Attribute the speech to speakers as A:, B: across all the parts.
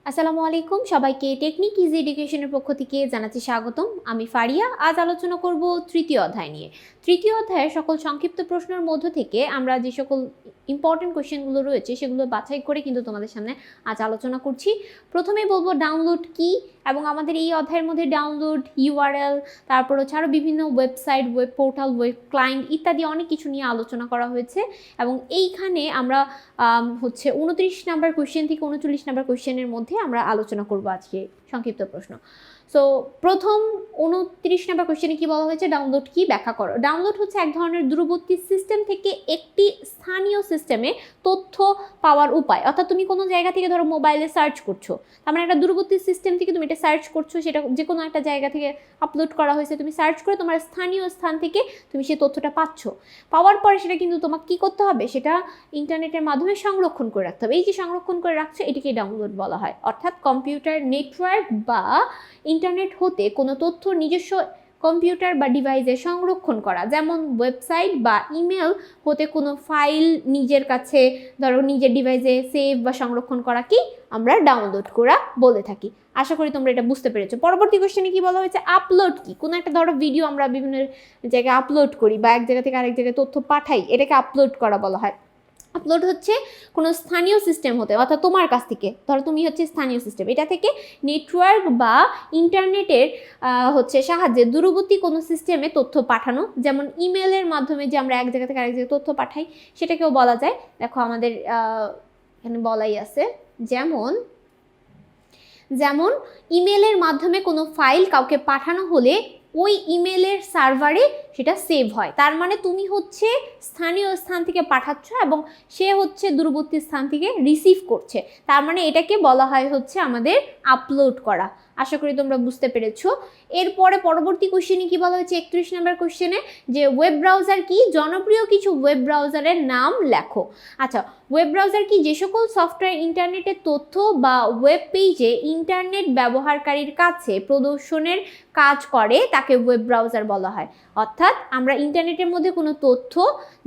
A: আসসালামু আলাইকুম সবাইকে টেকনিক ইজি এডুকেশনের পক্ষ থেকে জানাচ্ছি স্বাগতম। আমি ফারিয়া। আজ আলোচনা করব তৃতীয় অধ্যায় নিয়ে। তৃতীয় অধ্যায়ের সকল সংক্ষিপ্ত প্রশ্নের মধ্য থেকে আমরা যে সকল ইম্পর্টেন্ট কোয়েশ্চেনগুলো রয়েছে সেগুলো বাছাই করে কিন্তু তোমাদের সামনে আজ আলোচনা করছি। প্রথমেই বলবো ডাউনলোড কি, এবং আমাদের এই অধ্যায়ের মধ্যে ডাউনলোড, ইউআরএল, তারপর হচ্ছে আরও বিভিন্ন website, web portal, web client ইত্যাদি অনেক কিছু নিয়ে আলোচনা করা হয়েছে। এবং এইখানে আমরা 29 নাম্বার কোয়েশ্চেন থেকে 39 নাম্বার কোয়েশ্চেনের মধ্যে আমরা আলোচনা করব আজকে সংক্ষিপ্ত প্রশ্ন। সো প্রথম 29 নাম্বার কোয়েশ্চেনে কি বলা হয়েছে, ডাউনলোড কি ব্যাখ্যা করো। ডাউনলোড হচ্ছে এক ধরনের দূরবর্তী সিস্টেম থেকে একটি স্থানীয় সিস্টেমে তথ্য পাওয়ার উপায়। অর্থাৎ তুমি কোনো জায়গা থেকে ধরো মোবাইলে সার্চ করছো, তার মানে একটা দূরবর্তী সিস্টেম থেকে তুমি এটা সার্চ করছো, সেটা যে কোনো একটা জায়গা থেকে আপলোড করা হয়েছে, তুমি সার্চ করে তোমার স্থানীয় স্থান থেকে তুমি সেই তথ্যটা পাচ্ছ। পাওয়ার পরে সেটা কিন্তু তোমাকে কী করতে হবে, সেটা ইন্টারনেটের মাধ্যমে সংরক্ষণ করে রাখতে হবে। এই যে সংরক্ষণ করে রাখছো এটিকে ডাউনলোড বলা হয়। অর্থাৎ কম্পিউটার নেটওয়ার্ক বা ইন্টারনেট হতে কোনো তথ্য নিজস্ব কম্পিউটার বা ডিভাইসে সংরক্ষণ করা, যেমন ওয়েবসাইট বা ইমেল হতে কোনো ফাইল নিজের কাছে ধরো নিজের ডিভাইসে সেভ বা সংরক্ষণ করা কি আমরা ডাউনলোড করা বলে থাকি। আশা করি তোমরা এটা বুঝতে পেরেছো। পরবর্তী কোশ্চেনে কি বলা হয়েছে, আপলোড কি। কোনো একটা ধরো ভিডিও আমরা বিভিন্ন জায়গায় আপলোড করি বা এক জায়গা থেকে আরেক জায়গায় তথ্য পাঠাই, এটাকে আপলোড করা বলা হয়। আপলোড হচ্ছে কোনো স্থানীয় সিস্টেম হতে, অর্থাৎ তোমার কাছ থেকে ধরো তুমি হচ্ছে স্থানীয় সিস্টেম, এটা থেকে নেটওয়ার্ক বা ইন্টারনেটের সাহায্যে দূরবর্তী কোনো সিস্টেমে তথ্য পাঠানো, যেমন ইমেলের মাধ্যমে যে আমরা এক জায়গা থেকে আরেক জায়গায় তথ্য পাঠাই সেটাকেও বলা যায়। দেখো আমাদের এখানে বলাই আছে, যেমন ইমেলের মাধ্যমে কোনো ফাইল কাউকে পাঠানো হলে ওই ইমেলের সার্ভারে সেটা সেভ হয়। তার মানে তুমি হচ্ছে স্থানীয় স্থান থেকে পাঠাচ্ছ এবং সে হচ্ছে দূরবর্তী স্থান থেকে রিসিভ করছে, তার মানে এটাকে বলা হয় হচ্ছে আমাদের আপলোড করা। আশা করি তোমরা বুঝতে পেরেছো। এরপরে পরবর্তী কোশ্চেনে কি বলা হয়েছে, 31 নম্বর কোশ্চেনে, যে ওয়েব ব্রাউজার কি, জনপ্রিয় কিছু ওয়েব ব্রাউজারের নাম লেখো। আচ্ছা, ওয়েব ব্রাউজার কি, যে সকল সফটওয়্যার ইন্টারনেটের তথ্য বা ওয়েব পেজে ইন্টারনেট ব্যবহারকারীর কাছে প্রদর্শনের কাজ করে তাকে ওয়েব ব্রাউজার বলা হয়। অর্থাৎ আমরা ইন্টারনেটের মধ্যে কোনো তথ্য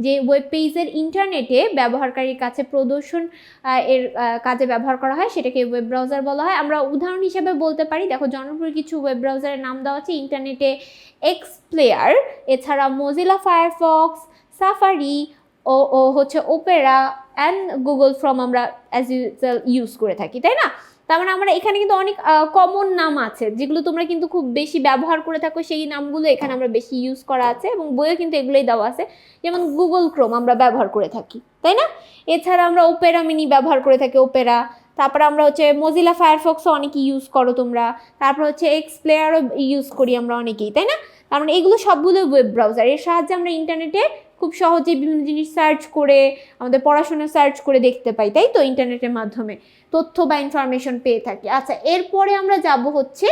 A: যে ওয়েব পেজের ইন্টারনেটে ব্যবহারকারীর কাছে প্রদর্শন এর কাজে ব্যবহার করা হয় সেটাকে ওয়েব ব্রাউজার বলা হয়। আমরা উদাহরণ হিসেবে বলতে পারি, দেখো জনপ্রিয় কিছু ওয়েব ব্রাউজারের নাম দেওয়া আছে ইন্টারনেটে এক্সপ্লেয়ার, এছাড়া মোজিলা ফায়ারফক্স, সাফারি ও হচ্ছে ওপেরা অ্যান্ড গুগল ক্রোম আমরা অ্যাজ ইউজুয়াল ইউজ করে থাকি, তাই না? তার মানে আমরা এখানে কিন্তু অনেক কমন নাম আছে যেগুলো তোমরা কিন্তু খুব বেশি ব্যবহার করে থাকো, সেই নামগুলো এখানে আমরা বেশি ইউজ করা আছে এবং বইও কিন্তু এগুলোই দেওয়া আছে। যেমন গুগল ক্রোম আমরা ব্যবহার করে থাকি, তাই না? এছাড়া আমরা ওপেরা মিনি ব্যবহার করে থাকি, ওপেরা। তারপরে আমরা হচ্ছে মোজিলা ফায়ারফক্সও অনেকেই ইউজ করো তোমরা, তারপর হচ্ছে এক্সপ্লেয়ারও ইউজ করি আমরা অনেকেই, তাই না? তার মানে এগুলো সবগুলো ওয়েব ব্রাউজার, এর সাহায্যে আমরা ইন্টারনেটে খুব সহজেই বিভিন্ন জিনিস সার্চ করে আমাদের পড়াশোনা সার্চ করে দেখতে পাই, তাই তো? ইন্টারনেটের মাধ্যমে তথ্য বা ইনফরমেশন পেয়ে থাকি। আচ্ছা, এরপরে আমরা যাব হচ্ছে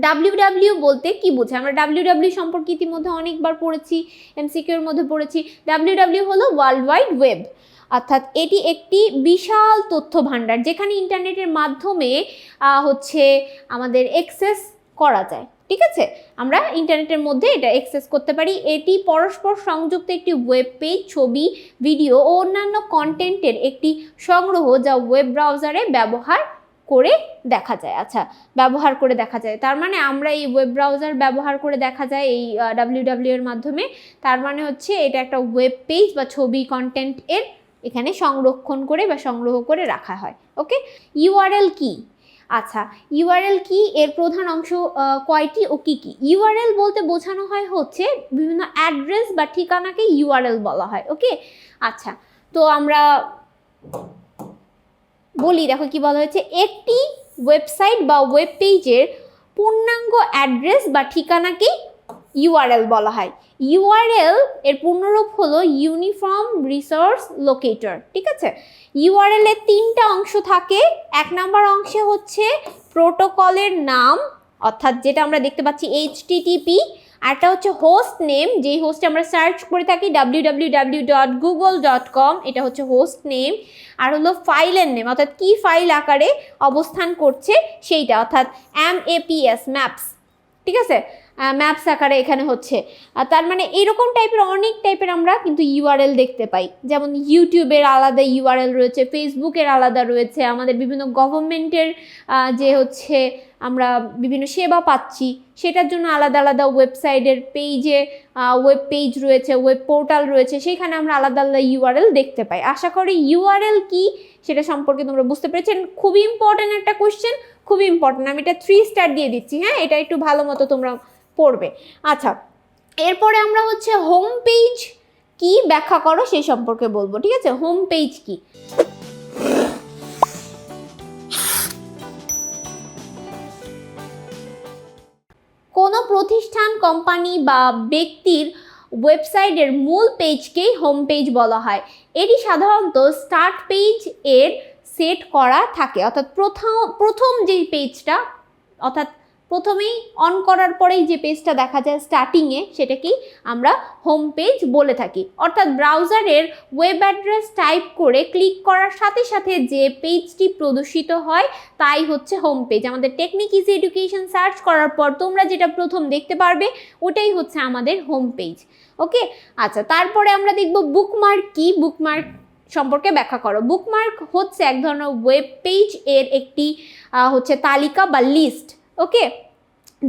A: ডাব্লিউডাব্লিউ বলতে কি বোঝায়। আমরা ডাব্লিউডাব্লিউ সম্পর্কে ইতিমধ্যে অনেকবার পড়েছি, এমসিকিউর মধ্যে পড়েছি। ডাব্লিউডাব্লিউ হলো ওয়ার্ল্ড ওয়াইড ওয়েব, অর্থাৎ এটি একটি বিশাল তথ্য ভাণ্ডার যেখানে ইন্টারনেটের মাধ্যমে আমাদের অ্যাক্সেস করা যায়। ঠিক আছে, আমরা ইন্টারনেটের মধ্যে এটা অ্যাক্সেস করতে পারি। এটি পরস্পর সংযুক্ত একটি ওয়েব পেজ, ছবি, ভিডিও ও অন্যান্য কন্টেন্টের একটি সংগ্রহ যা ওয়েব ব্রাউজারে ব্যবহার করে দেখা যায়। আচ্ছা, ব্যবহার করে দেখা যায়, তার মানে আমরা এই ওয়েব ব্রাউজার ব্যবহার করে দেখা যায় এই ডাব্লিউডাব্লিউ এর মাধ্যমে। তার মানে হচ্ছে এটা একটা ওয়েব পেজ বা ছবি কন্টেন্ট এর এখানে সংরক্ষণ করে বা সংগ্রহ করে রাখা হয়। ওকে, ইউআরএল কি? আচ্ছা, ইউআরএল কি, এর প্রধান অংশ কয়টি ও কি কি? ইউআরএল বলতে বোঝানো হয় হচ্ছে বিভিন্ন অ্যাড্রেস বা ঠিকানাকে ইউআরএল বলা হয়। ওকে, আচ্ছা, তো আমরা বলি, দেখো কি বলা হয়েছে, একটি ওয়েবসাইট বা ওয়েব পেজের পূর্ণাঙ্গ অ্যাড্রেস বা ঠিকানাকে ইউআরএল বলা হয়। ইউআরএল এর পূর্ণরূপ হলো ইউনিফর্ম রিসোর্স লোকেটর। ঠিক আছে, ইউআরএল এর 3টা অংশ থাকে। 1 নম্বর অংশে হচ্ছে প্রোটোকলের নাম, অর্থাৎ যেটা আমরা দেখতে পাচ্ছি এইচটিটিপি, আরটা হচ্ছে হোস্ট নেম, যেই হোস্টে আমরা সার্চ করে থাকি www.google.com, এটা হচ্ছে হোস্ট নেম। আর হলো ফাইলের নেম, অর্থাৎ কি ফাইল আকারে অবস্থান করছে সেইটা, অর্থাৎ MAPS ম্যাপস। ঠিক আছে, ম্যাপস আকারে এখানে হচ্ছে। তার মানে এরকম টাইপের অনেক টাইপের আমরা কিন্তু ইউআরএল দেখতে পাই, যেমন ইউটিউবের আলাদা ইউআরএল রয়েছে, ফেসবুকের আলাদা রয়েছে, আমাদের বিভিন্ন গভর্নমেন্টের যে হচ্ছে আমরা বিভিন্ন সেবা পাচ্ছি সেটার জন্য আলাদা আলাদা ওয়েবসাইটের পেজে ওয়েব পেজ রয়েছে, ওয়েব পোর্টাল রয়েছে, সেখানে আমরা আলাদা আলাদা ইউআরএল দেখতে পাই। আশা করি ইউআরএল কি সেটা সম্পর্কে তোমরা বুঝতে পেরেছেন। খুবই ইম্পর্টেন্ট একটা কোয়েশ্চেন, খুবই ইম্পর্টেন্ট, আমি এটা 3 স্টার দিয়ে দিচ্ছি। হ্যাঁ, এটা একটু ভালো মতো তোমরা পড়বে। আচ্ছা, এরপরে আমরা হচ্ছে হোম পেজ কি ব্যাখ্যা করো সেই সম্পর্কে বলবো, ঠিক আছে? হোম পেজ কি? কোনো প্রতিষ্ঠান, কোম্পানি বা ব্যক্তির ওয়েবসাইটের মূল পেজকেই হোম পেজ বলা হয়। এটি সাধারণত স্টার্ট পেজ এর সেট করা থাকে, অর্থাৎ প্রথম যেই পেজটা, অর্থাৎ প্রথমেই অন করার পরেই যে পেজটা দেখা যায় স্টার্টিংয়ে, সেটাকেই আমরা হোম পেজ বলে থাকি। অর্থাৎ ব্রাউজারের ওয়েব অ্যাড্রেস টাইপ করে ক্লিক করার সাথে সাথে যে পেজটি প্রদর্শিত হয় তাই হচ্ছে হোম পেজ। আমাদের টেকনিক ইজি এডুকেশন সার্চ করার পর তোমরা যেটা প্রথম দেখতে পারবে ওটাই হচ্ছে আমাদের হোম পেজ। ওকে, আচ্ছা, তারপরে আমরা দেখব বুকমার্ক কি। বুকমার্ক সম্পর্কে ব্যাখ্যা করো। বুকমার্ক হচ্ছে এক ধরনের ওয়েব পেজ এর একটি হচ্ছে তালিকা বা লিস্ট। ওকে,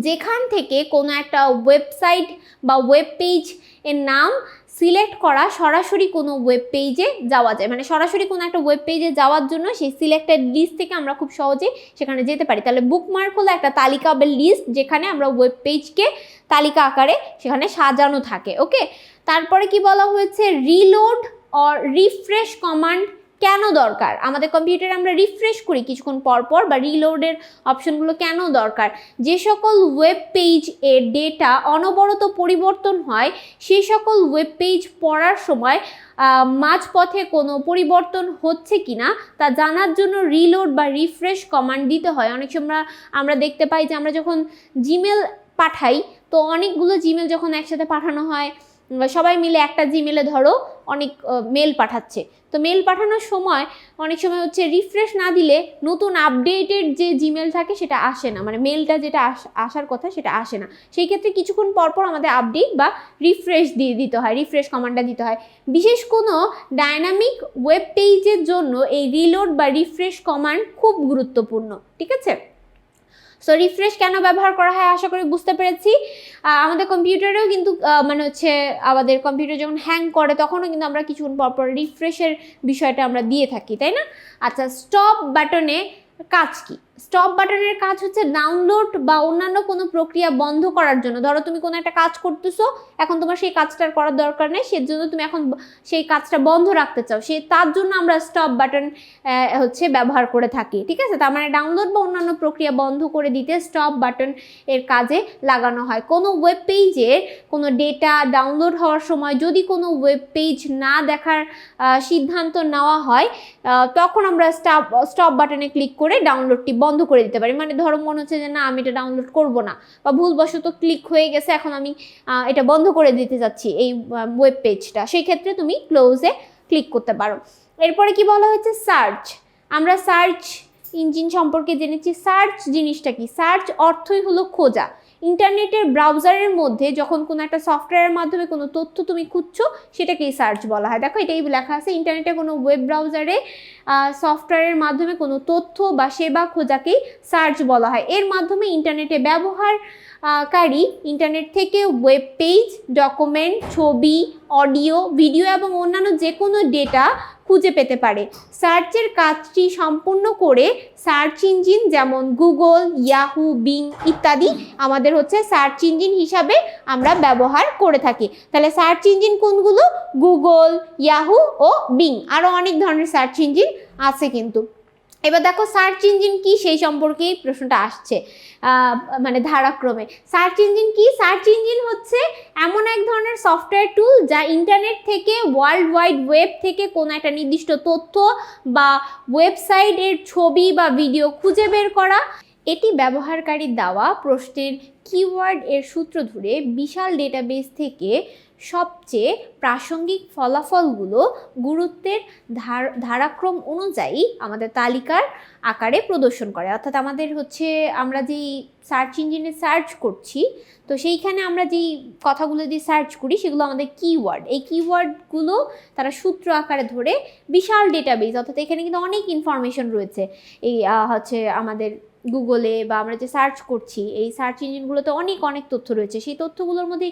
A: যেখান থেকে কোনো একটা ওয়েবসাইট বা ওয়েব পেজ এর নাম সিলেক্ট করা সরাসরি কোনো ওয়েব পেজে যাওয়া যায়, মানে সরাসরি কোনো একটা ওয়েব পেজে যাওয়ার জন্য সেই সিলেক্টেড লিস্ট থেকে আমরা খুব সহজে সেখানে যেতে পারি। তাহলে বুকমার্ক হলো একটা তালিকা বা লিস্ট যেখানে আমরা ওয়েব পেজকে তালিকা আকারে সেখানে সাজানো থাকে। ওকে, তারপরে কি বলা হয়েছে, রিলোড অর রিফ্রেশ কমান্ড কেন দরকার? আমাদের কম্পিউটারে আমরা রিফ্রেশ করি কিছুক্ষণ পর পর, বা রিলোডের অপশনগুলো কেন দরকার? যে সকল ওয়েব পেজ এর ডেটা অনবরত পরিবর্তন হয় সেই সকল ওয়েব পেজ পড়ার সময় মাঝপথে কোনো পরিবর্তন হচ্ছে কিনা তা জানার জন্য রিলোড বা রিফ্রেশ কমান্ড দিতে হয়। অনেক সময় আমরা দেখতে পাই যে আমরা যখন জিমেল পাঠাই, তো অনেকগুলো জিমেল যখন একসাথে পাঠানো হয়, সবাই মিলে একটা জিমেলে ধরো অনেক মেল পাঠাচ্ছে, তো মেল পাঠানোর সময় অনেক সময় হচ্ছে রিফ্রেশ না দিলে নতুন আপডেটেড যে জিমেল থাকে সেটা আসে না, মানে মেলটা যেটা আসার কথা সেটা আসে না। সেই ক্ষেত্রে কিছুক্ষণ পরপর আমাদের আপডেট বা রিফ্রেশ দিয়ে দিতে হয়, রিফ্রেশ কমান্ডটা দিতে হয়। বিশেষ কোনো ডাইনামিক ওয়েব পেজের জন্য এই রিলোড বা রিফ্রেশ কমান্ড খুব গুরুত্বপূর্ণ, ঠিক আছে? সো রিফ্রেশ কেন ব্যবহার করা হয় আশা করি বুঝতে পেরেছি। আমাদের কম্পিউটারেও কিন্তু মানে হচ্ছে আমাদের কম্পিউটার যখন হ্যাং করে তখনও কিন্তু আমরা কিছুক্ষণ পর রিফ্রেশের বিষয়টা আমরা দিয়ে থাকি, তাই না? আচ্ছা, স্টপ বাটনে কাজ কি? স্টপ বাটনের কাজ হচ্ছে ডাউনলোড বা অন্যান্য কোনো প্রক্রিয়া বন্ধ করার জন্য। ধরো তুমি কোনো একটা কাজ করতেছো, এখন তোমার সেই কাজটার করার দরকার নেই, সেজন্য তুমি এখন সেই কাজটা বন্ধ রাখতে চাও, তার জন্য আমরা স্টপ বাটন হচ্ছে ব্যবহার করে থাকি, ঠিক আছে? তার মানে ডাউনলোড বা অন্যান্য প্রক্রিয়া বন্ধ করে দিতে স্টপ বাটন এর কাজে লাগানো হয়। কোনো ওয়েব পেজে কোনো ডেটা ডাউনলোড হওয়ার সময় যদি কোনো ওয়েব পেজ না দেখার সিদ্ধান্ত নেওয়া হয় তখন আমরা স্টপ বাটনে ক্লিক করে ডাউনলোডটি বন্ধ করে দিতে পারি। মানে ধরো মনে হচ্ছে যে না, আমি এটা ডাউনলোড করব না, বা ভুলবশত ক্লিক হয়ে গেছে, এখন আমি এটা বন্ধ করে দিতে যাচ্ছি এই ওয়েব পেজটা, সেই ক্ষেত্রে তুমি ক্লোজে ক্লিক করতে পারো। এরপরে কি বলা হয়েছে, সার্চ। আমরা সার্চ ইঞ্জিন সম্পর্কে জেনেছি। সার্চ জিনিসটা কি? সার্চ অর্থই হলো খোঁজা। ইন্টারনেটের ব্রাউজারের মধ্যে যখন কোনো একটা সফটওয়্যারের মাধ্যমে কোনো তথ্য তুমি খুঁজছো সেটাকেই সার্চ বলা হয়। দেখো এটাই লেখা আছে, ইন্টারনেটে কোনো ওয়েব ব্রাউজারে সফটওয়্যারের মাধ্যমে কোনো তথ্য বা সেবা খোঁজাকেই সার্চ বলা হয়। এর মাধ্যমে ইন্টারনেটে ব্যবহারকারী ইন্টারনেট থেকে ওয়েব পেজ, ডকুমেন্ট, ছবি, অডিও, ভিডিও এবং অন্যান্য যে কোনো ডেটা খুঁজে পেতে পারে। সার্চের কাজটি সম্পূর্ণ করে সার্চ ইঞ্জিন যেমন গুগল, ইয়াহু, বিং ইত্যাদি আমাদের হচ্ছে সার্চ ইঞ্জিন হিসাবে আমরা ব্যবহার করে থাকি। তাহলে সার্চ ইঞ্জিন কোনগুলো? গুগল, ইয়াহু ও বিং। আরও অনেক ধরনের সার্চ ইঞ্জিন আছে কিন্তু। এবার দেখো সার্চ ইঞ্জিন কি সেই সম্পর্কেই প্রশ্নটা আসছে মানে ধারাক্রমে। সার্চ ইঞ্জিন কি? সার্চ ইঞ্জিন হচ্ছে এমন এক ধরনের সফটওয়্যার টুল যা ইন্টারনেট থেকে ওয়ার্ল্ড ওয়াইড ওয়েব থেকে কোনো একটা নির্দিষ্ট তথ্য বা ওয়েবসাইটের ছবি বা ভিডিও খুঁজে বের করা। এটি ব্যবহারকারীর দেওয়া প্রশ্নের কিওয়ার্ড এর সূত্র ধরে বিশাল ডেটাবেস থেকে সবচেয়ে প্রাসঙ্গিক ফলাফলগুলো গুরুত্বের ধারাক্রম অনুযায়ী আমাদের তালিকার আকারে প্রদর্শন করে। অর্থাৎ আমাদের হচ্ছে আমরা যেই সার্চ ইঞ্জিনে সার্চ করছি, তো সেইখানে আমরা যেই কথাগুলো দিয়ে সার্চ করি সেগুলো আমাদের কিওয়ার্ড। এই কিওয়ার্ডগুলো তারা সূত্র আকারে ধরে বিশাল ডেটাবেস, অর্থাৎ এখানে কিন্তু অনেক ইনফরমেশন রয়েছে। এই হচ্ছে আমাদের গুগলে বা আমরা যে সার্চ করছি এই সার্চ ইঞ্জিনগুলোতে অনেক অনেক তথ্য রয়েছে। সেই তথ্যগুলোর মধ্যে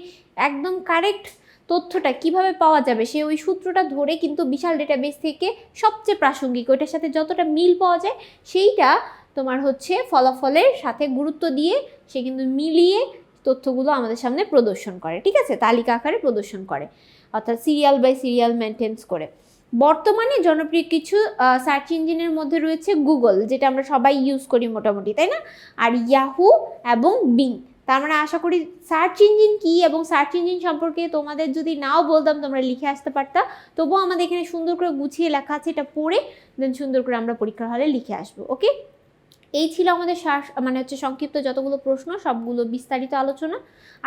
A: একদম কারেক্ট তথ্যটা কিভাবে পাওয়া যাবে, সে ওই সূত্রটা ধরে কিন্তু বিশাল ডেটাবেস থেকে সবচেয়ে প্রাসঙ্গিক, ওইটার সাথে যতটা মিল পাওয়া যায় সেইটা তোমার হচ্ছে ফলাফলের সাথে গুরুত্ব দিয়ে সে কিন্তু মিলিয়ে তথ্যগুলো আমাদের সামনে প্রদর্শন করে। ঠিক আছে, তালিকা আকারে প্রদর্শন করে, অর্থাৎ সিরিয়াল বাই সিরিয়াল মেনটেন্স করে। বর্তমানে জনপ্রিয় কিছু সার্চ ইঞ্জিনের মধ্যে রয়েছে গুগল, যেটা আমরা সবাই ইউজ করি মোটামুটি, তাই না? আর ইয়াহু এবং বিং। তার মানে আশা করি সার্চ ইঞ্জিন কি এবং সার্চ ইঞ্জিন সম্পর্কে তোমাদের যদি নাও বলতাম তোমরা লিখে আসতে পারতা, তবুও আমাদের এখানে সুন্দর করে গুছিয়ে লেখা আছে, এটা পড়ে দেন সুন্দর করে আমরা পরীক্ষার হলে লিখে আসবো। ওকে, এই ছিল আমাদের মানে হচ্ছে সংক্ষিপ্ত যতগুলো প্রশ্ন, সবগুলো বিস্তারিত আলোচনা।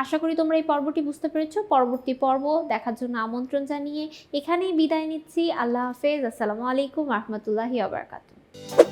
A: আশা করি তোমরা এই পর্বটি বুঝতে পেরেছো। পরবর্তী পর্ব দেখার জন্য আমন্ত্রণ জানিয়ে এখানেই বিদায় নিচ্ছি। আল্লাহ হাফেজ। আসসালামু আলাইকুম রহমতুল্লাহি ওয়া বারাকাতুহু।